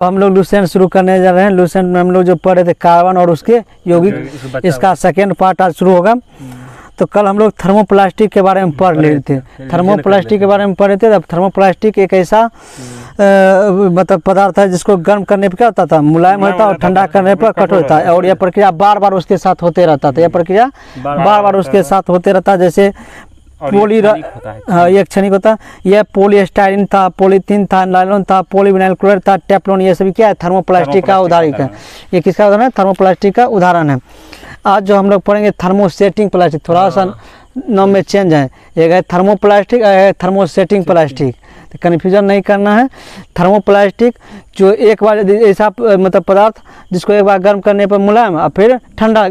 हम लोग लुसेंट शुरू करने जा रहे हैं। लुसेंट में हम लोग जो पढ़े थे कार्बन और उसके यौगिक, इसका सेकेंड पार्ट आज शुरू होगा। तो कल हम लोग थर्मोप्लास्टिक के बारे में पढ़ रहे थे। थर्मोप्लास्टिक के बारे में पढ़े थे। अब थर्मोप्लास्टिक एक ऐसा मतलब पदार्थ है जिसको गर्म करने पर क्या होता था, मुलायम होता और ठंडा करने पर कठोर होता है। और यह प्रक्रिया बार बार उसके साथ होते रहता था। यह प्रक्रिया बार बार उसके साथ होते रहता है। जैसे हाँ, ये क्षणिक होता है। यह पॉलीस्टाइरीन था, पॉलीथीन था, नायलॉन था, पॉलीविनाइल क्लोराइड था, टेफ्लॉन, ये सभी क्या है, थर्मोप्लास्टिक का उदाहरण है। ये किसका उदाहरण है? थर्मोप्लास्टिक का उदाहरण है। आज जो हम लोग पढ़ेंगे थर्मोसेटिंग प्लास्टिक, थोड़ा सा नाम में चेंज है। एक है थर्मोप्लास्टिक, एक है थर्मोसेटिंग प्लास्टिक, तो कन्फ्यूजन नहीं करना है। थर्मोप्लास्टिक जो एक बार ऐसा मतलब पदार्थ जिसको एक बार गर्म करने पर मुलायम और फिर ठंडा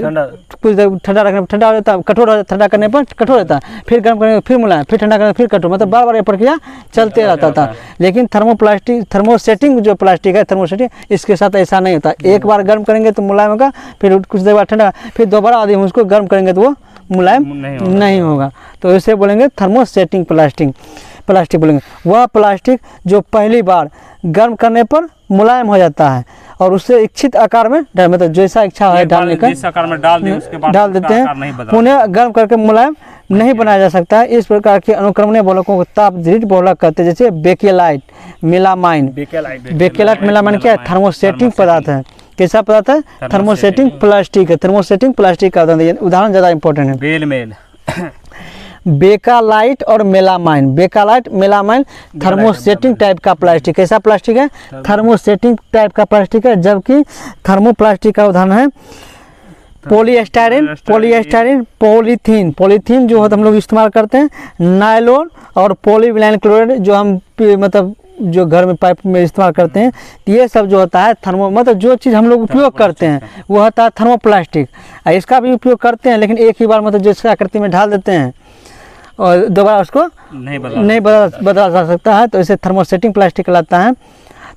कुछ ठंडा रखने पर ठंडा हो जाता है, कठोर हो जाता, ठंडा करने पर कठोर होता है, फिर गर्म करने पर फिर मुलायम, फिर ठंडा करने पर फिर कठोर, मतलब बार बार ये प्रक्रिया चलते रहता था। लेकिन थर्मोसेटिंग जो प्लास्टिक है, थर्मोसेटिंग, इसके साथ ऐसा नहीं होता। एक बार गर्म करेंगे तो मुलायम होगा, फिर कुछ देर बाद ठंडा, फिर दोबारा यदि हम उसको गर्म करेंगे तो वो मुलायम नहीं होगा। तो इसे बोलेंगे थर्मोसेटिंग प्लास्टिक बोलेंगे। वह प्लास्टिक जो पहली बार गर्म करने पर मुलायम हो जाता है और उससे इच्छित आकार में मतलब जैसा इच्छा है डालने का जिस आकार में डाल देते हैं, पुनः गर्म करके मुलायम नहीं बनाया जा सकता है। इस प्रकार के अनुक्रमणीय बहुलकों को तापधृत बहुलक कहते हैं। जैसे बेकेलाइट, मेलामाइन। बेकेलाइट मेलामाइन क्या है? थर्मोसेटिंग पदार्थ है। कैसा पदार्थ है? थर्मोसेटिंग प्लास्टिक है। थर्मोसेटिंग प्लास्टिक का उदाहरण ज़्यादा इंपॉर्टेंट है। बेलमेल, बेकालाइट और मेलामाइन। बेकालाइट, मेलामाइन थर्मोसेटिंग टाइप का प्लास्टिक। कैसा प्लास्टिक है? थर्मोसेटिंग टाइप का प्लास्टिक है। जबकि थर्मोप्लास्टिक का उदाहरण है पॉलीस्टाइरीन, पॉलीथीन। पॉलीथीन जो हम लोग इस्तेमाल करते हैं, नायलॉन और पॉलीविनाइल क्लोराइड जो हम मतलब जो घर में पाइप में इस्तेमाल करते हैं। ये सब जो होता है मतलब जो चीज़ हम लोग उपयोग करते हैं वो होता है थर्मोप्लास्टिक। इसका भी उपयोग करते हैं लेकिन एक ही बार मतलब जिस आकृति में ढाल देते हैं और दोबारा उसको नहीं बदला जा सकता है, तो इसे थर्मोसेटिंग प्लास्टिक कहलाता है।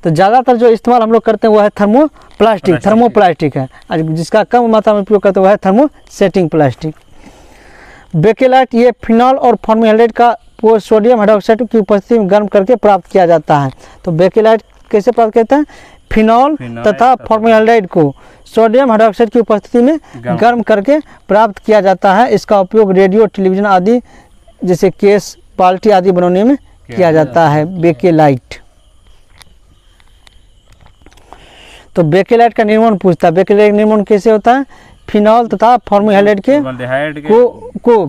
तो ज़्यादातर जो इस्तेमाल हम लोग करते हैं वो है थर्मोप्लास्टिक है। जिसका कम मात्रा में उपयोग करते हैं वो है थर्मोसेटिंग प्लास्टिक। बेकेलाइट ये फिनॉल और फॉर्मल्डिहाइड का सोडियम हाइड्रोक्साइड की उपस्थिति में गर्म करके प्राप्त किया जाता है। तो बेकेलाइट कैसे प्राप्त करते हैं? फिनॉल तथा फॉर्मल्डिहाइड को सोडियम हाइड्रोक्साइड की उपस्थिति में गर्म करके प्राप्त किया जाता है। इसका उपयोग रेडियो, टेलीविजन आदि जैसे केस, बाल्टी आदि बनाने में किया जाता है। बेकेलाइट। तो बेकेलाइट का निर्माण पूछता है। बेकेलाइट का निर्माण कैसे होता है? फिनॉल तथा फॉर्मल्डिहाइड को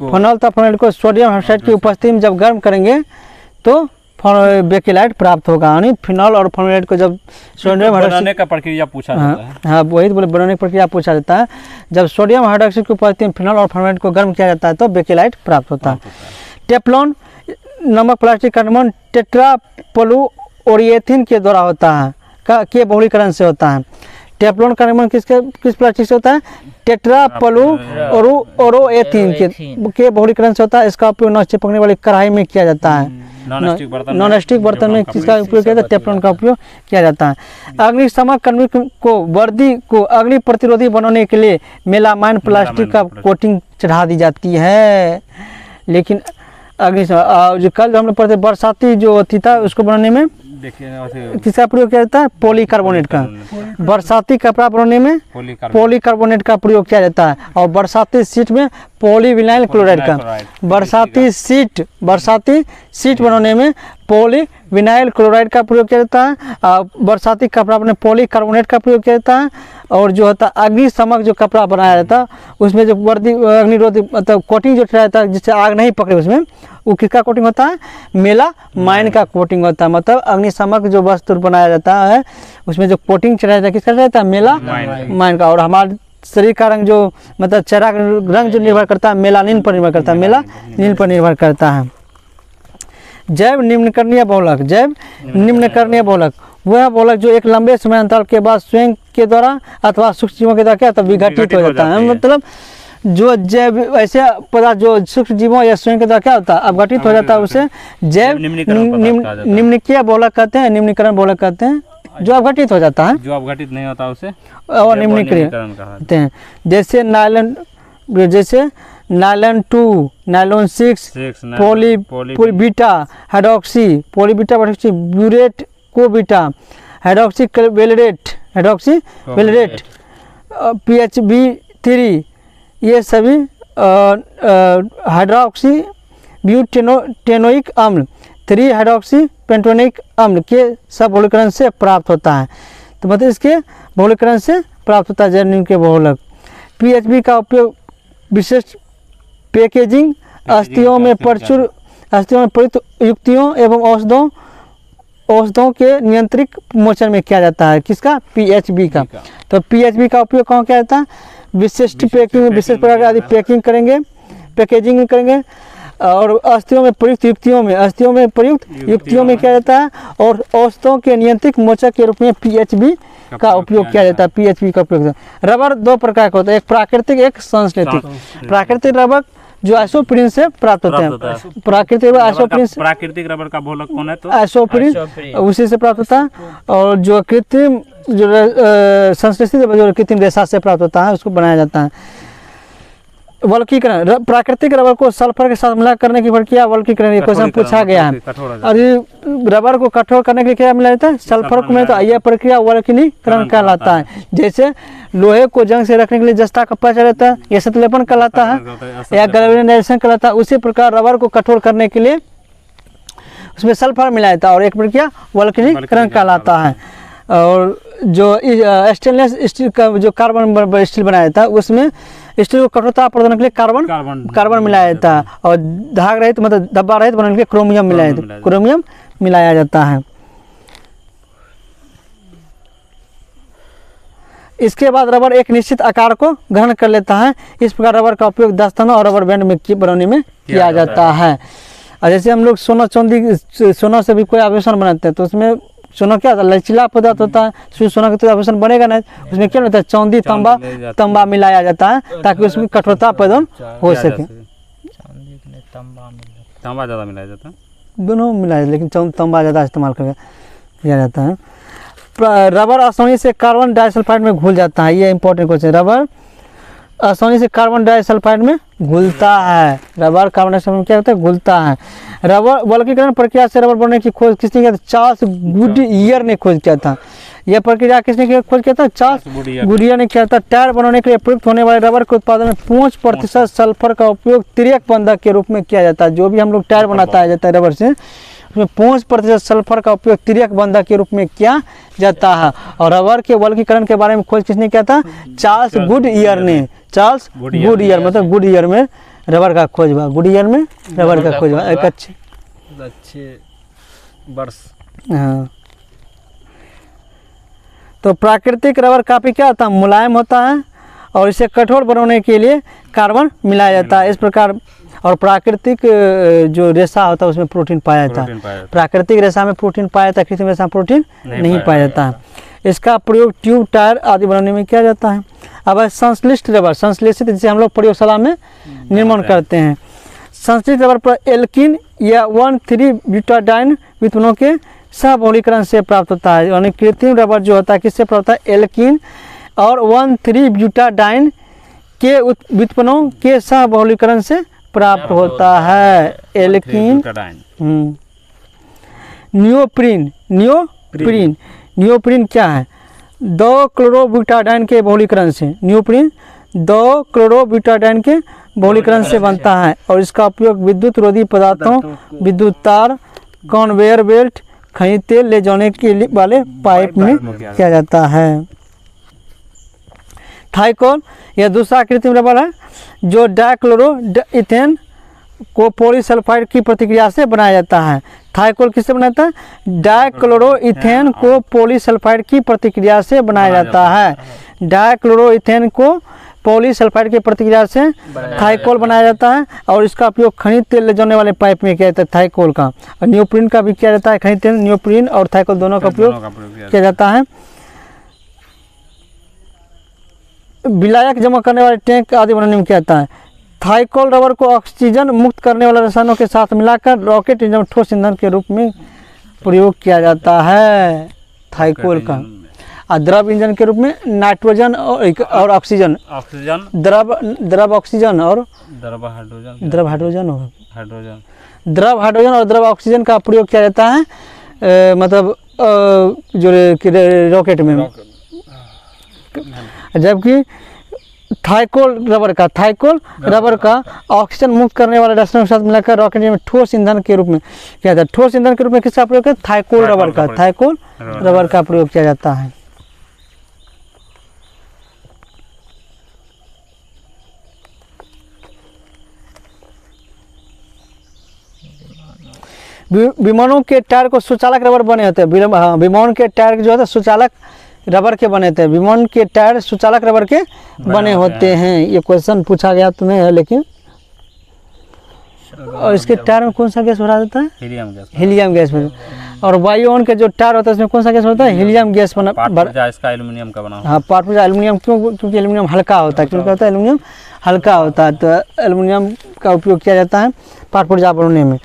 फिनॉल तथा फॉर्मल्डिहाइड को सोडियम हाइड्रोक्साइड की उपस्थिति में जब गर्म करेंगे तो बेकेलाइट प्राप्त होगा। यानी फिनॉल और फॉर्मल्डिहाइड को जब सोडियम हाइड्रोक्साइड का प्रक्रिया पूछा जाता है। हाँ, वही तो बोले, बनाने की प्रक्रिया पूछा जाता है। जब सोडियम हाइड्रोक्साइड की उपस्थिति में फिनॉल और फॉर्मल्डिहाइड को गर्म किया जाता है तो बेकेलाइट प्राप्त होता है। टेफ्लॉन नमक प्लास्टिक का निर्माण टेट्रापॉलीउरेथेन के द्वारा होता है, के बहुलीकरण से होता है। टेफ्लॉन का निर्माण किस प्लास्टिक से होता है? टेट्रापॉलीउरेथेन के बहुलीकरण से होता है। इसका उपयोग न चिपकने वाली कढ़ाई में किया जाता है। नॉन स्टिक बर्तन में किसका उपयोग किया जाता है? टेफ्लॉन का उपयोग किया जाता है। अग्निशमन कर्मी को वर्दी को अग्नि प्रतिरोधी बनाने के लिए मेलामाइन प्लास्टिक का कोटिंग चढ़ा दी जाती है। लेकिन अग्निशमन जो कल हमने पढ़ते बरसाती जो होती था उसको बनाने में किसका प्रयोग किया जाता है? पॉलीकार्बोनेट का। बरसाती कपड़ा बनाने में पॉलीकार्बोनेट का प्रयोग किया जाता है। और बरसाती सीट में पॉलीविनाइल क्लोराइड का। बरसाती सीट बनाने में पॉलीविनाइल क्लोराइड का प्रयोग किया जाता है। बरसाती कपड़ा बनाने पॉलीकार्बोनेट का प्रयोग किया जाता है। और जो होता है अग्निशमक जो कपड़ा बनाया जाता है उसमें जो वर्दी अग्निरोधी मतलब कोटिंग जो जाता है जिससे आग नहीं पकड़े, उसमें वो किसका कोटिंग होता है? मेलामाइन का कोटिंग होता है। मतलब अग्निशमक जो वस्त्र बनाया जाता है उसमें जो कोटिंग चढ़ाया जाता है किसका रहता है? मेलामाइन का। और हमारे शरीर का रंग जो मतलब चेहरा का रंग जो निर्भर करता है मेलानिन पर निर्भर करता है, मेलानिन पर निर्भर करता है। जैव निम्नकरणीय बहुलक वह बहुलक जो एक लंबे समय अंतराल के बाद स्वयं के द्वारा अथवा सूक्ष्म जीवों के द्वारा क्या तब विघटित हो जाता है। मतलब जो जैव ऐसे पदार्थ जो सूक्ष्म जीवों या स्वयं के द्वारा क्या होता है अपघटित हो जाता है उसे जैव निम्नकीय बहुलक कहते हैं, निम्नीकरण बहुलक कहते हैं। जो अपघटित हो जाता है, जो अपघटित नहीं होता उसे निम्नीकरण कहते हैं। जैसे नायलॉन 2, नायलॉन 6, पॉलीबीटा हाइड्रोक्सी, ब्यूरेट को बीटा हाइड्रोक्सी वेलेरेट PHB3, ये सभी हाइड्रोक्सी ब्यूटेनोइक अम्ल 3 हाइड्रोक्सी पेंटोनिक अम्ल के सब बहुलकीकरण से प्राप्त होता है। तो मतलब इसके बहुलकीकरण से प्राप्त होता है जर्मनियम के बहुलक। PHB का उपयोग विशिष्ट पैकेजिंग, अस्थियों में प्रयुक्त युक्तियों एवं औषधों के नियंत्रित मोचन में किया जाता है। किसका? PHB का। तो PHB का उपयोग कहाँ किया जाता है? विशिष्ट पैकिंग, विशेष प्रकार की आदि पैकिंग करेंगे, पैकेजिंग करेंगे, और अस्थियों में प्रयुक्त युक्तियों में किया जाता है, और औषधों के नियंत्रित मोचक के रूप में PHB का उपयोग किया जाता है। PHB का उपयोग। रबर 2 प्रकार का होता है, एक प्राकृतिक, एक संश्लेषित। प्राकृतिक रबर जो आइसोप्रीन से प्राप्त होते हैं, प्राकृतिक रबर का बहुलक कौन है? तो आइसोप्रीन उसी से प्राप्त होता है। और जो कृत्रिम संश्लेषित जो कृत्रिम रेशा से प्राप्त होता है उसको बनाया जाता है। वल्कीकरण, प्राकृतिक रबर को सल्फर के साथ मिला करने की प्रक्रिया वल्कीकरण, क्वेश्चन पूछा गया है। और ये रबर को कठोर करने के लिए क्या मिला जाता है? सल्फर को मिला, तो यह प्रक्रिया वल्कनीकरण कहलाता है। जैसे लोहे को जंग से रखने के लिए जस्ता का प्रयोग रहता है, यह संतलेपन कहलाता है या गैल्वेनाइजेशन कहलाता है। उसी प्रकार रबर को कठोर करने के लिए उसमें सल्फर मिलाया जाता है और एक प्रक्रिया वल्कनीकरण कहलाता है। और जो स्टेनलेस स्टील का जो कार्बन स्टील बनाया जाता है उसमें स्टील को कठोरता प्रदान के लिए कार्बन मिलाया जाता है, और धाग रहित मतलब धब्बा रहित बनाने के लिए क्रोमियम मिलाया जाता है। इसके बाद रबर एक निश्चित आकार को ग्रहण कर लेता है। इस प्रकार रबर का उपयोग दस्तानों और रबर बैंड में बनाने में किया जाता है। और जैसे हम लोग सोना से भी कोई आभूषण बनाते हैं, तो उसमें सोना क्या होता है? लचीला पदार्थ होता है, सोना का तो आभूषण बनेगा नहीं, उसमें क्या होता है? चांदी तांबा मिलाया जाता है ताकि उसमें कठोरता पैदा हो सके। तांबा ज़्यादा मिलाया जाता है, दोनों मिलाया, लेकिन तांबा ज़्यादा इस्तेमाल किया जाता है। रबर आसानी से कार्बन डाइसल्फाइड में घुल जाता है, ये इंपॉर्टेंट क्वेश्चन। रबर आसानी से कार्बन डाइसल्फाइड में घुलता है। रबर कार्बन डाइसल्फाइड में क्या होता है? घुलता है। रबर वल्कीकरण प्रक्रिया से रबर बनने की खोज किसने किया था? चार्ल्स गुडईयर ने खोज किया था। यह प्रक्रिया किसने खोज किया था? चार्ल्स गुडईयर ने किया था। टायर बनाने के लिए प्रयुक्त होने वाले रबर के उत्पादन में 5% सल्फर का उपयोग तिर्यक बंधक के रूप में किया जाता है। जो भी हम लोग टायर बनाता जाता है रबर से, उसमें 5% सल्फर का उपयोग तिर्यक बंधक के रूप में किया जाता है। और रबर के वल्कीकरण के बारे में खोज किसने किया था? चार्ल्स गुडईयर ने। चार्ल्स गुडईयर मतलब गुडईयर में रबर का खोज हुआ, गुडईयर में रबर का खोज हुआ। एक अच्छे वर्ष। हाँ, तो प्राकृतिक रबर काफी क्या होता है? मुलायम होता है, और इसे कठोर बनाने के लिए कार्बन मिलाया जाता है। इस प्रकार और प्राकृतिक जो रेशा होता है उसमें प्रोटीन पाया जाता है। प्राकृतिक रेशा में प्रोटीन पाया जाता है, कृत्रिम रेशा में प्रोटीन नहीं पाया जाता है। इसका प्रयोग ट्यूब, टायर आदि बनाने में किया जाता है। अब संश्लिष्ट रबर, संश्लेषित जिसे हम लोग प्रयोगशाला में निर्माण करते हैं। संश्लिष्ट रबर पर एल्कीन या 1,3-ब्यूटाडाइन व्युत्पन्नों के सहबहुलीकरण से प्राप्त होता है। यानी कृत्रिम रबर जो होता है किससे प्राप्त होता है? एल्कीन और 1,3-ब्यूटाडाइन के व्युत्पन्नों के सहबहुलीकरण से प्राप्त होता है। एल्कीन। नियोप्रीन क्या है? 2-क्लोरोब्यूटाडाइन के बहुलीकरण से, नियोप्रीन 2-क्लोरोब्यूटाडाइन के बहुलीकरण से बनता है, और इसका उपयोग विद्युत रोधी पदार्थों, विद्युत तार, कन्वेयर बेल्ट, खनिज तेल ले जाने के लिए वाले पाइप में किया जाता है। थाइकोल यह दूसरा कृत्रिम रबर है जो डाइक्लोरो इथेन को पॉलीसल्फाइड की प्रतिक्रिया से बनाया जाता है। थाइकोल किससे बनाता है? डाइक्लोरो इथेन को पॉलीसल्फाइड की प्रतिक्रिया से बनाया जाता है। डाइक्लोरो इथेन को पॉलीसल्फाइड की प्रतिक्रिया से थाइकोल बनाया जाता है, और इसका उपयोग खनिज तेल ले जाने वाले पाइप में किया जाता है। थाइकोल का और नियोप्रीन का भी किया जाता है। खनिज तेल, नियोप्रीन और थाइकोल दोनों का उपयोग किया जाता है। विलायक जमा करने वाले टैंक आदि बनाने में किया जाता है। थाइकोल रबर को ऑक्सीजन मुक्त करने वाले रसायनों के साथ मिलाकर रॉकेट इंजन, ठोस ईंधन के रूप में प्रयोग किया जाता है। थाइकोल का द्रव इंजन के रूप में नाइट्रोजन और ऑक्सीजन, द्रव ऑक्सीजन और द्रव हाइड्रोजन और द्रव ऑक्सीजन का प्रयोग किया जाता है। मतलब जो रॉकेट में, जबकि थाइकोल रबर का ऑक्सीजन मुक्त करने वाले रसायनों के साथ मिलाकर रॉकेट में ठोस ईंधन के रूप में किया जाता है। ठोस ईंधन के रूप में किसका प्रयोग है? थाइकोल रबर का प्रयोग किया जाता है। विमानों के टायर को सुचालक रबर बने होते हैं। विमान के टायर जो है सुचालक रबर के बने थे। विमान के टायर सुचालक रबर के बने होते हैं। ये क्वेश्चन पूछा गया तुम्हें है, लेकिन और इसके टायर में कौन सा गैस भरा जाता है? Helium gas. और वायुयान के जो टायर होता है उसमें कौन सा गैस होता है? हीलियम गैस इसका एल्युमिनियम का बना। हाँ, पार्ट पूजा एल्युमिनियम। क्योंकि एल्युमिनियम हल्का होता है। क्यों कहता है? एल्युमिनियम हल्का होता है, तो एल्युमिनियम का उपयोग किया जाता है पार्ट पूजा बनाने में।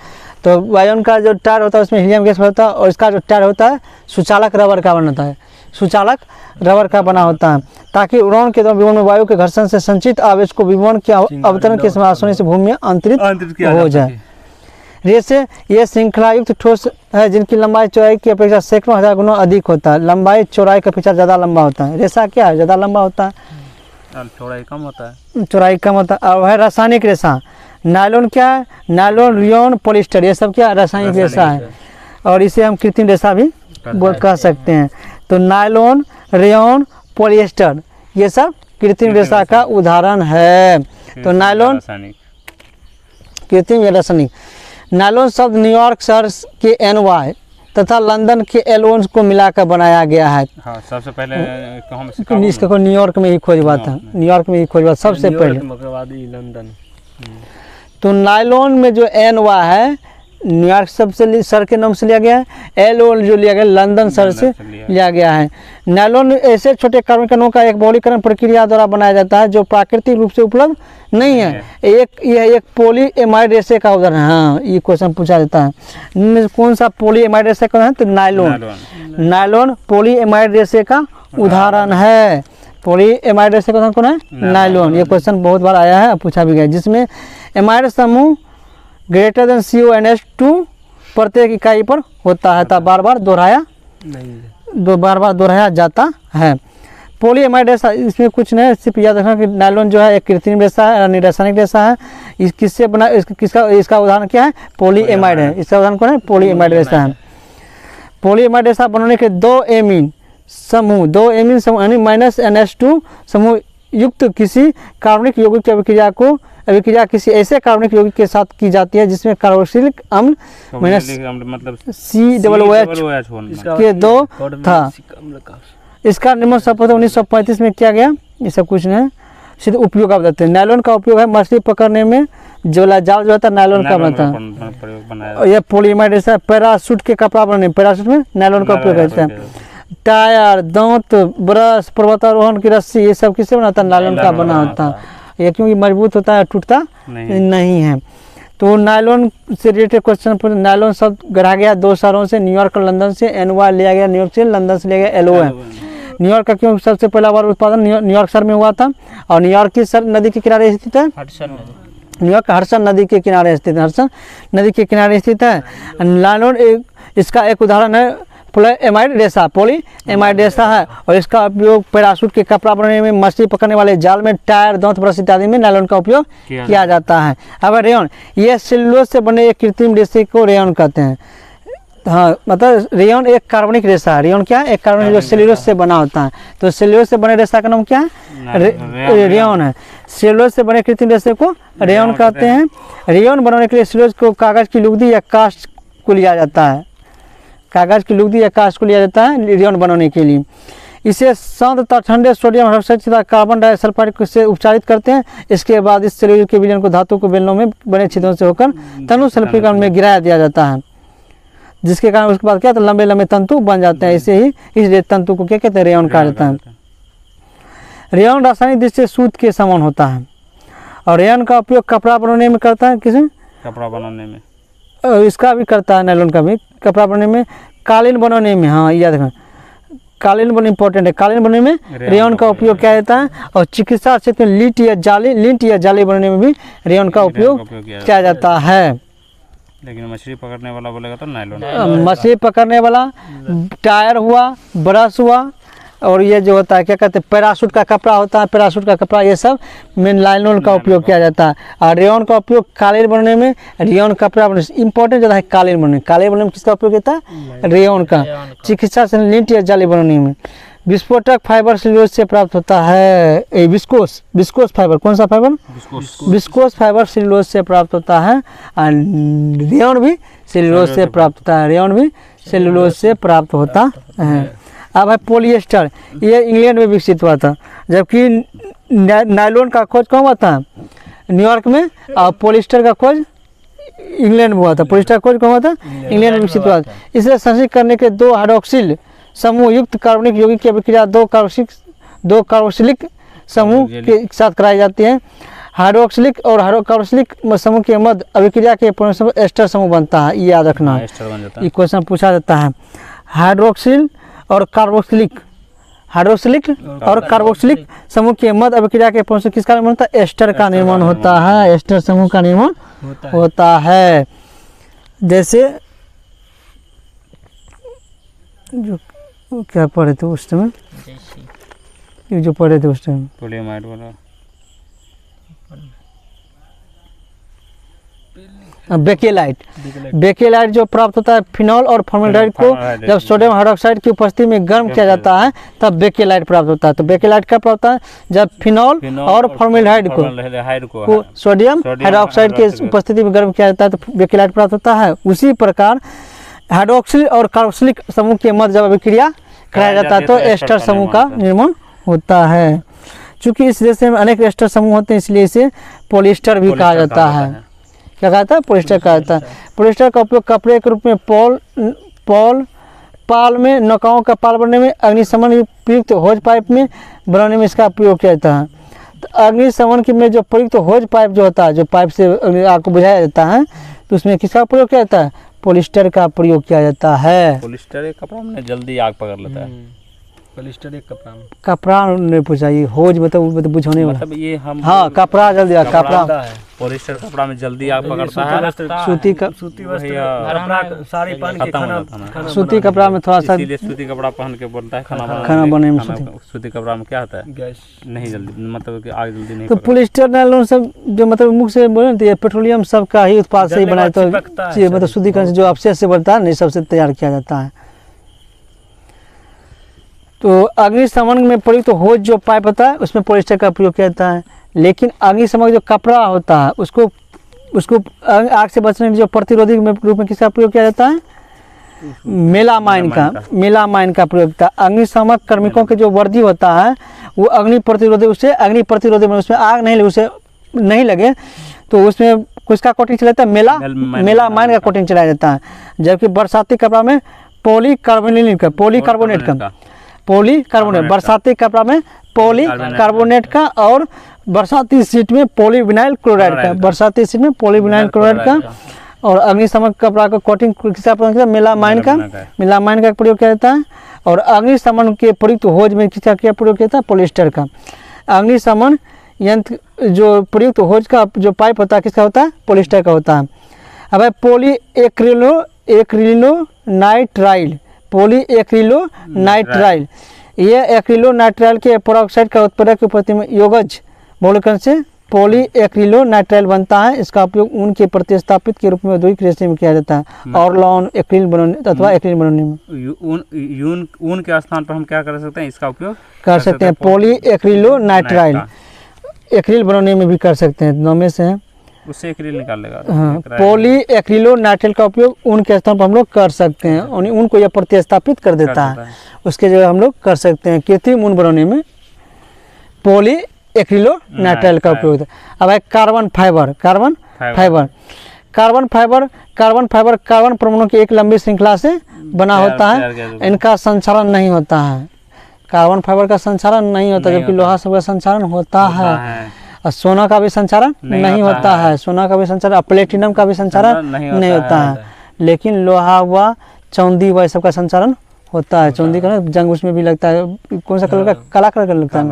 तो वायुयान का जो टायर होता है उसमें हीलियम गैस होता है, और इसका जो टायर होता है सुचालक रबर का बनता है। सुचालक रबर का बना होता है, ताकि उड़ान के दौरान विमान में वायु के घर्षण से संचित आवेश को विमान के अवतरण के समय आसानी से भूमि में अंतरित हो जाए। जैसे ये श्रृंखला युक्त ठोस है जिनकी लंबाई चौड़ाई की अपेक्षा सैकड़ों हजार गुना अधिक होता है। लंबाई चौड़ाई की अपेक्षा ज़्यादा लंबा होता है। रेशा क्या है? ज़्यादा लंबा होता है, चौड़ाई कम होता है। चौड़ाई कम होता है। और है रासायनिक रेशा। नायलॉन क्या है? नायलॉन, रेयॉन, पॉलिएस्टर, ये सब क्या रासायनिक रेशा है। और इसे हम कृत्रिम रेशा भी कह सकते हैं। तो नायलॉन, रेयॉन, पॉलिएस्टर ये सब कृत्रिम रेशा का उदाहरण है। तो नायलॉन कृत्रिम या रासायनिक। नायलॉन शब्द न्यूयॉर्क शहर के NY तथा लंदन के LO को मिलाकर बनाया गया है। हाँ, सबसे पहले इसका न्यूयॉर्क में ही खोज हुआ था। न्यूयॉर्क में ही खोज हुआ सबसे पहले, लंदन। तो नायलॉन में जो NY है न्यूयॉर्क सबसे शहर के नाम से लिया गया है। LO जो लिया गया लंदन शहर से लिया गया है। नायलॉन ऐसे छोटे कार्बन कणों का एक बहुलीकरण प्रक्रिया द्वारा बनाया जाता है जो प्राकृतिक रूप से उपलब्ध नहीं है। यह एक पॉलीएमाइड रेशे का उदाहरण है। हाँ, ये क्वेश्चन पूछा जाता है। कौन सा पॉलीएमाइड रेशे का है? तो नायलॉन पॉलीएमाइड रेशे का उदाहरण है। पॉलीएमाइड रेशे का उदाहरण कौन है? नायलॉन। ये क्वेश्चन बहुत बार आया है, पूछा भी गया, जिसमें एमाइड समूह ग्रेटर देन CONH2 प्रत्येक इकाई पर होता है, तब बार बार दोहराया जाता है। पॉलीएमाइड रेशा इसमें कुछ नहीं, सिर्फ याद रखना कि नायलॉन जो है एक कृत्रिम रेशा है, यानी रासायनिक रेशा है। किससे बना? इसका उदाहरण क्या है? पॉलीएमाइड है। इसका उदाहरण कौन है? पॉलीएमाइड रेशा है। पॉलीएमाइड रेशा बनाने के दो एमीन समूह यानी -NH2 समूह युक्त किसी कार्बनिक यौगिक की अभिक्रिया किसी ऐसे कार्बनिक यौगिक के साथ की जाती है जिसमें कार्बोक्सिलिक अम्ल मतलब COOH के 2 था। इसका निर्माण सर्वप्रथम 1935 में किया गया। ये सब कुछ नहीं, सिर्फ उपयोग आप देते हैं। नायलॉन का उपयोग है मछली पकड़ने में, जाल जो होता है नायलॉन का बनता है। यह पॉलीएमाइड रेशा पैराशूट के कपड़ा बनाने, पैराशूट में नायलॉन का उपयोग करता है। टायर, दांत, ब्रश, पर्वतारोहण की रस्सी, ये सब किससे बनाता है? नायलॉन का बना होता है। ये क्योंकि मजबूत होता है, टूटता नहीं है। तो नायलॉन से रिलेटेड क्वेश्चन पर नायलॉन शब्द गढ़ा गया 2 शहरों से, न्यूयॉर्क और लंदन से। NY लिया गया न्यूयॉर्क से, लंदन से लिया गया LO है। न्यूयॉर्क का क्यों सबसे पहला बार उत्पादन न्यूयॉर्क शहर में हुआ था, और न्यूयॉर्क की नदी के किनारे स्थित है। न्यूयॉर्क हडसन नदी के किनारे स्थित है। हडसन नदी के किनारे स्थित है। नायलॉन इसका एक उदाहरण है पॉलीएमाइड रेशा है, और इसका उपयोग पैराशूट के कपड़ा बनाने में, मछली पकड़ने वाले जाल में, टायर, दांत, ब्रश इत्यादि में नायलॉन का उपयोग किया जाता है। अब रेयॉन, ये सेलुलोज से बने एक कृत्रिम रेशे को रेयॉन कहते हैं। हाँ, मतलब रेयॉन एक कार्बनिक रेशा है। रेयॉन क्या है? एक कार्बनिक जो सेलुलोज से बना होता है। तो सेलुलोज से बने रेशा का नाम क्या है? रेयॉन है। सेलुलोज से बने कृत्रिम रेशे को रेयॉन कहते हैं। रेयॉन बनाने के लिए सेलुलोज को कागज की लुगदी या कास्ट को लिया जाता है। कागज की लुगदी या कास्ट को लिया जाता है रेयॉन बनाने के लिए। इसे शांत तथा ठंडे सोडियम हाइड्रोक्साइड तथा कार्बन डाइसल्फाइड से उपचारित करते हैं। इसके बाद इस सेलुलोज के विलयन को धातु के बेलनों में बने छिद्रों से होकर तनु सल्फ्यूरिक अम्ल में गिराया दिया जाता है, जिसके कारण उसके बाद क्या तो लंबे लंबे तंतु बन जाते हैं। इसे ही इस तंतु को क्या कहते हैं? रेयॉन कहा जाता है। रेयॉन रासायनिक दृष्टि से सूत के समान होता है, और रेयॉन का उपयोग कपड़ा बनाने में करता है। किसी कपड़ा बनाने में इसका भी करता है, नायलॉन का भी कपड़ा बनाने में, कालीन बनाने में। हाँ, याद रखना, कालीन बनाने इंपॉर्टेंट है। कालीन बनाने में रेयॉन का उपयोग किया जाता है, और चिकित्सा क्षेत्र में लिंट या जाली बनाने में भी रेयॉन का उपयोग किया जाता है। लेकिन मछली पकड़ने वाला बोलेगा तो नायलॉन। मछली पकड़ने वाला टायर हुआ, ब्रश हुआ, और ये जो होता है क्या कहते हैं पैराशूट का कपड़ा होता है, पैराशूट का कपड़ा, ये सब में नायलॉन का उपयोग किया जाता है। और रेयन का उपयोग कालीन बनाने में, रेयन कपड़ा बनाने से इंपॉर्टेंट ज़्यादा है कालीन बनाने। कालीन बनाने में किसका उपयोग होता है? रेयन का। चिकित्सा से लींट या जाली बनाने में। विस्फोटक फाइबर सेल्यूलोज से प्राप्त होता है। विस्कोस फाइबर, कौन सा फाइबर? विस्कोस फाइबर सेल्यूलोज से प्राप्त होता है। और रेयन भी सेल्यूलोज से प्राप्त होता है, रेयन भी सेल्यूलोज से प्राप्त होता है। अब है पॉलिएस्टर, ये इंग्लैंड में विकसित हुआ था, जबकि नायलॉन का खोज कहाँ हुआ था? न्यूयॉर्क में। और पॉलिएस्टर का खोज इंग्लैंड में हुआ था। पॉलिएस्टर का खोज कहाँ हुआ था? इंग्लैंड में विकसित हुआ था। इसे संश्लेषित करने के 2 हाइड्रोक्सिल समूह युक्त कार्बनिक यौगिक की अभिक्रिया 2 कार्बोक्सिलिक समूह के साथ कराई जाती है। हाइड्रोक्सिलिक और हाइड्रोकार्बोक्सिलिक समूह के मध्य अभिक्रिया के परिणामस्वरूप एस्टर समूह बनता है। ये याद रखना है, ये क्वेश्चन पूछा जाता है। हाइड्रोक्सिल और कार्बोक्सिलिक, हाइड्रोक्सिलिक और कार्बोक्सिलिक समूह के मध्य अभिक्रिया के परिणामस्वरूप किसका निर्माण होता है? एस्टर का निर्माण होता है। एस्टर समूह का निर्माण होता है। जैसे जो क्या पढ़े थे उस समय, ये जो पढ़े थे उस टाइम, पोलियमाइड वाला बेकेलाइट जो प्राप्त होता है फिनॉल और फॉर्मेल्डिहाइड को जब सोडियम हाइड्रोक्साइड की उपस्थिति में गर्म किया जाता है तब बेकेलाइट प्राप्त होता है। तो बेकेलाइट कब प्राप्त होता है? जब फिनॉल और फॉर्मेल्डिहाइड को सोडियम हाइड्रोक्साइड की उपस्थिति में गर्म किया जाता है तो बेकेलाइट प्राप्त होता है। उसी प्रकार हाइड्रोक्सिल और कार्बोक्सिलिक समूह के मध्य जब अभिक्रिया कराया जाता है तो एस्टर समूह का निर्माण होता है। चूंकि इस जैसे में अनेक एस्टर समूह होते हैं इसलिए इसे पॉलिएस्टर भी कहा जाता है। क्या कहता है? पॉलिएस्टर कहा जाता है। पॉलिएस्टर का उपयोग कपड़े के रूप में पाल में, नौकाओं का पाल बनाने में, अग्निशमन प्रयुक्त होज पाइप में बनाने में इसका प्रयोग किया जाता है। तो अग्निशमन के में जो प्रयुक्त होज पाइप जो होता है, जो पाइप से आग को बुझाया जाता है, तो उसमें किसका प्रयोग किया जाता है? पॉलिएस्टर का प्रयोग किया जाता है। पॉलिएस्टर एक कपड़ा में जल्दी आग पकड़ लेता है। पॉलिएस्टर एक कपड़ा में, कपड़ा नहीं पूछा, ये होज मतलब बुझाने वाला। मतलब ये हम, हाँ कपड़ा जल्दी आग, कपड़ा पॉलिएस्टर कपड़ा में जल्दी आग पकड़ता है। सूती साड़ी पहन के खाना, सूती कपड़ा में थोड़ा सा, इसीलिए सूती कपड़ा पहन के बोलता है खाना बनाने में। सूती कपड़ा में क्या होता है? गैस नहीं जल्दी, मतलब कि आग जल्दी नहीं। तो पॉलिएस्टर नायलॉन सब जो मतलब मुख से बोले तो ये पेट्रोलियम सब का ही उत्पाद से ही बनाया, तो मतलब शुद्धिकरण से जो अपशिष्ट से बनता है नहीं, सबसे तैयार किया जाता है। तो अग्निशमन में प्रयुक्त होज जो पाइप होता है उसमें पॉलिएस्टर का प्रयोग किया जाता है। लेकिन अग्निशमन जो कपड़ा होता है उसको आग से बचने के लिए जो प्रतिरोधी रूप में किसका प्रयोग किया जाता है? मेलामाइन का प्रयोग होता है। अग्निशमन कार्मिकों के जो वर्दी होता है वो अग्नि प्रतिरोधी, में उसमें आग नहीं लगे तो उसमें किसका कोटिंग चला जाता है? मेलामाइन का कोटिंग चलाया जाता है। जबकि बरसाती कपड़ा में पॉलीकार्बोनेट, बरसाती कपड़ा में पॉलीकार्बोनेट का, और बरसाती सीट में पॉलीविनाइल क्लोराइड का, बरसाती सीट में पॉलीविनाइल क्लोराइड का। और अग्निशमन कपड़ा का कोटिंग किसका प्रयोग किया? मेलामाइन का प्रयोग किया जाता है। और अग्निशमन के प्रयुक्त होज में किसका क्या प्रयोग किया जाता है? पॉलिएस्टर का। अग्निशमन यंत्र जो प्रयुक्त होज का जो पाइप होता है किसका होता है? पॉलिएस्टर का होता है। अब है पॉलीएक्रिलोनाइट्राइल, ये एक्रिलोनाइट्राइल के पेरोक्साइड का उत्पादक की उपस्थिति में योगज बहुलकरण से पॉलीएक्रिलोनाइट्राइल बनता है। इसका उपयोग ऊन के प्रतिस्थापित के रूप में औद्योगिक रेशे में किया जाता है, ऑर्लॉन एक्रिल बनाने अथवा एक्रिल बनाने में। ऊन के स्थान पर हम क्या कर सकते हैं? इसका उपयोग कर सकते हैं पॉलीएक्रिलोनाइट्राइल, एक्रिल बनाने में भी कर सकते हैं, दोनों में से है। उससे एक्रिल निकाल लेगा। हाँ, पॉलीएक्रिलोनाइट्राइल का उपयोग ऊन के स्थान पर हम लोग कर सकते हैं। ऊन को यह प्रतिस्थापित कर देता है, उसके जगह हम लोग कर सकते हैं कृत्रिम ऊन बनाने में पॉलीएक्रिलोनाइट्राइल का उपयोग। अब है कार्बन फाइबर। कार्बन परमाणु की एक लंबी श्रृंखला से बना होता है, इनका संचारण नहीं होता है। कार्बन फाइबर का संचारण नहीं होता, जबकि लोहा सब का संचारण होता है। और सोना का भी संचारण नहीं होता है, सोना का भी संचारण, प्लेटिनम का भी संचारण नहीं होता है। लेकिन लोहा हुआ, चांदी हुआ, सब का संचारण होता है। चांदी का जंग उसमें भी लगता है, कौन सा कलर का? काला कलर का लगता है,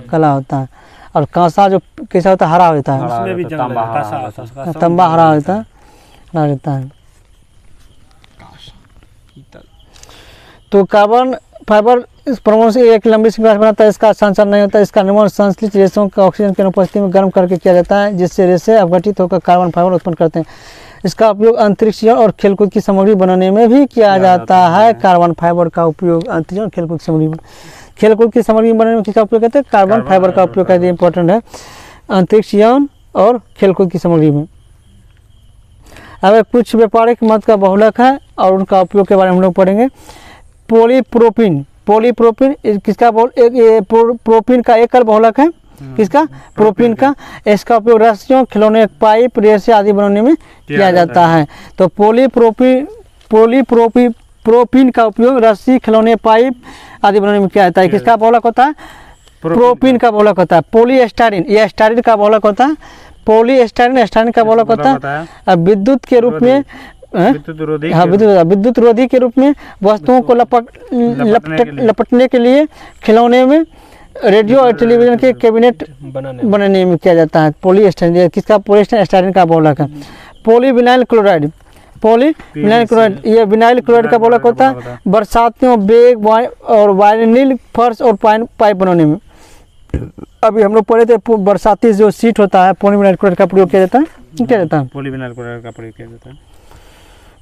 काला होता है। और कांसा जो कैसा होता है? हरा होता है, तांबा हरा होता है। तो कार्बन फाइबर इस प्रमुख से एक लंबी श्रृंखला बनाता है, इसका संचार नहीं होता, इसका निर्माण संश्लिष्ट रेशों का ऑक्सीजन की अनुपस्थिति में गर्म करके किया जाता है, जिससे रेशे अपघटित होकर कार्बन फाइबर उत्पन्न करते हैं। इसका उपयोग अंतरिक्ष यान और खेलकूद की सामग्री बनाने में भी किया जाता है। कार्बन फाइबर का उपयोग अंतरिक्ष और खेलकूद की सामग्री खेलकूद की सामग्री बनाने में किसका उपयोग करते हैं? कार्बन फाइबर का उपयोग करते हैं। इंपॉर्टेंट है अंतरिक्ष यान और खेलकूद की सामग्री में। अब कुछ व्यापारिक मद का बहुलक है और उनका उपयोग के बारे में हम लोग पढ़ेंगे। पॉलीप्रोपिन, पॉलीप्रोपिन किसका प्रोपिन का एकल बहुलक है, किसका? प्रोपिन का। इसका उपयोग रस्सियों, खिलौने, पाइप, रेसे आदि बनाने में किया जाता है। तो पॉलीप्रोपिन का उपयोग रस्सी, खिलौने, पाइप आदि बनाने में किया जाता है। किसका बहुलक होता है? प्रोपिन का बहुलक होता है। पॉलीस्टाइरिन, ये स्टाइरिन का बहुलक होता है। पॉलीस्टाइरिन स्टाइरिन का बहुलक होता है। अब विद्युत के रूप में विद्युत रोधी के रूप में वस्तुओं को लपटने के लिए, खिलौने में, रेडियो और टेलीविजन के कैबिनेट बनाने में किया जाता है। पॉलीस्टाइरिन किसका? पॉलीस्टाइरिन का बहुलक है। पॉलीविनाइल क्लोराइड, पॉलीविनाइल क्लोराइड, ये विनाइल क्लोराइड का बहुलक होता है। बरसातियों, बैग और वाइनिल फर्श और पाइप बनाने में। अभी हम लोग पढ़े थे बरसाती जो सीट होता है, पॉलीविनाइल क्लोराइड का प्रयोग किया जाता है। क्या जाता है? पॉलीविनाइल क्लोराइड का प्रयोग किया जाता है।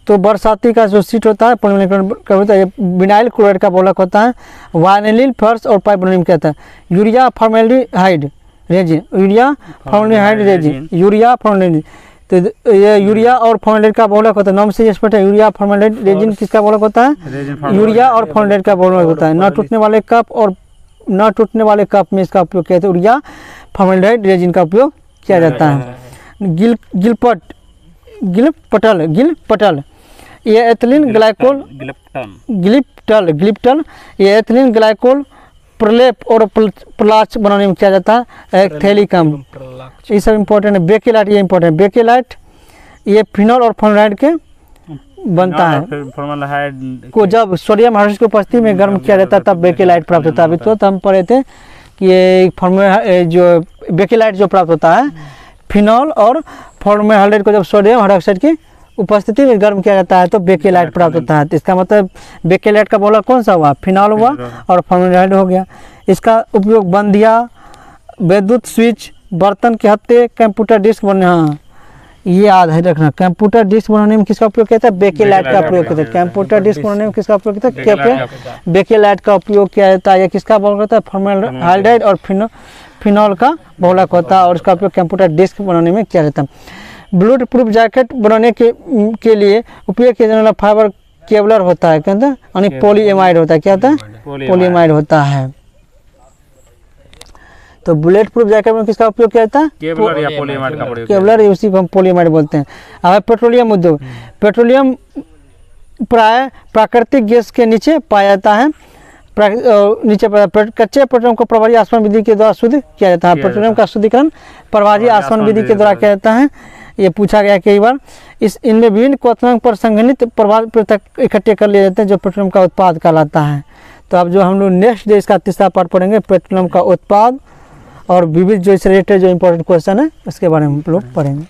तो बरसाती का जो सीट होता है पॉलीविनाइल क्लोराइड का होता है। विनाइल क्लोराइड का बहुलक होता है। वाइनिल फर्श और पाइप बनाने में क्या होता है? Urea formaldehyde resin, urea formaldehyde resin, urea formaldehyde. तो ये यूरिया और फॉर्मेल्डिहाइड का बहुलक होता है। नाम से स्पष्ट है। यूरिया फॉर्मेल्डिहाइड रेजिन किसका बहुलक होता है? यूरिया और फॉर्मेल्डिहाइड का बहुलक होता है। न टूटने वाले कप में इसका उपयोग किया जाता है। यूरिया फॉर्मेल्डिहाइड रेजिन का उपयोग किया जाता है। गिलपटल, ये एथिलीन ग्लाइकोल, ग्लिप्टल, ये एथिलीन ग्लाइकोल प्रलेप और प्लाच बनाने में किया जाता है। एक थैलीकम, ये सब इंपॉर्टेंट है। बेकेलाइट, ये इंपॉर्टेंट है। बेकेलाइट ये फिनॉल और फॉर्मेल्डिहाइड के बनता है। फॉर्मेल्डिहाइड को जब सोडियम हाइड्रोक्साइड की उपस्थिति में गर्म किया जाता है तब बेकेलाइट प्राप्त होता है। अभी तो हम पढ़े थे कि ये जो बेकेलाइट जो प्राप्त होता है, फिनॉल और फॉर्मेल्डिहाइड को जब सोडियम हाइड्रोक्साइड की उपस्थिति में गर्म किया जाता है तो बेकेलाइट प्राप्त होता है। तो इसका मतलब बेकेलाइट का बहुलक कौन सा हुआ? फिनॉल हुआ और फॉर्मेल्डिहाइड हो गया। इसका उपयोग बंदिया, विद्युत स्विच, बर्तन के हत्थे, कंप्यूटर डिस्क बनने, हाँ ये याद है रखना। कंप्यूटर डिस्क बनाने में किसका उपयोग किया था? बेकेलाइट का प्रयोग किया था। कंप्यूटर डिस्क बनाने में किसका उपयोग किया था? बेकेलाइट का उपयोग किया जाता है। किसका बहुलक होता है? फॉर्मेल्डिहाइड और फिनॉल का बहुलक होता है और इसका उपयोग कंप्यूटर डिस्क बनाने में किया जाता है। बुलेट प्रूफ जैकेट बनाने के लिए उपयोग किया जाने वाला फाइबर केवलर होता है। क्या होता है? यानी पॉलीएमाइड होता है। क्या होता है? पॉलीएमाइड होता है। तो बुलेट प्रूफ जैकेट में किसका उपयोग किया जाता है? केवलर या पॉलीएमाइड का प्रयोग। केवलर, उसी को हम पॉलीएमाइड बोलते हैं। अब पेट्रोलियम उद्योग, पेट्रोलियम प्राय प्राकृतिक गैस के नीचे पाया जाता है। नीचे कच्चे पेट्रोलियम को प्रभावी आसवन विधि के द्वारा शुद्ध किया जाता है। पेट्रोलियम का शुद्धिकरण प्रभावी आसवन विधि के द्वारा किया जाता है। ये पूछा गया कई बार। इनमें विभिन्न क्वथनांक पर संघनित प्रभाव पृथक इकट्ठे कर लिए जाते हैं जो पेट्रोलियम का उत्पाद कहलाता है। तो अब जो हम लोग नेक्स्ट डे इसका तीसरा पार्ट पढ़ेंगे, पेट्रोलियम का उत्पाद और विविध जो इससे रिलेटेड जो इंपॉर्टेंट क्वेश्चन है उसके बारे में हम लोग पढ़ेंगे।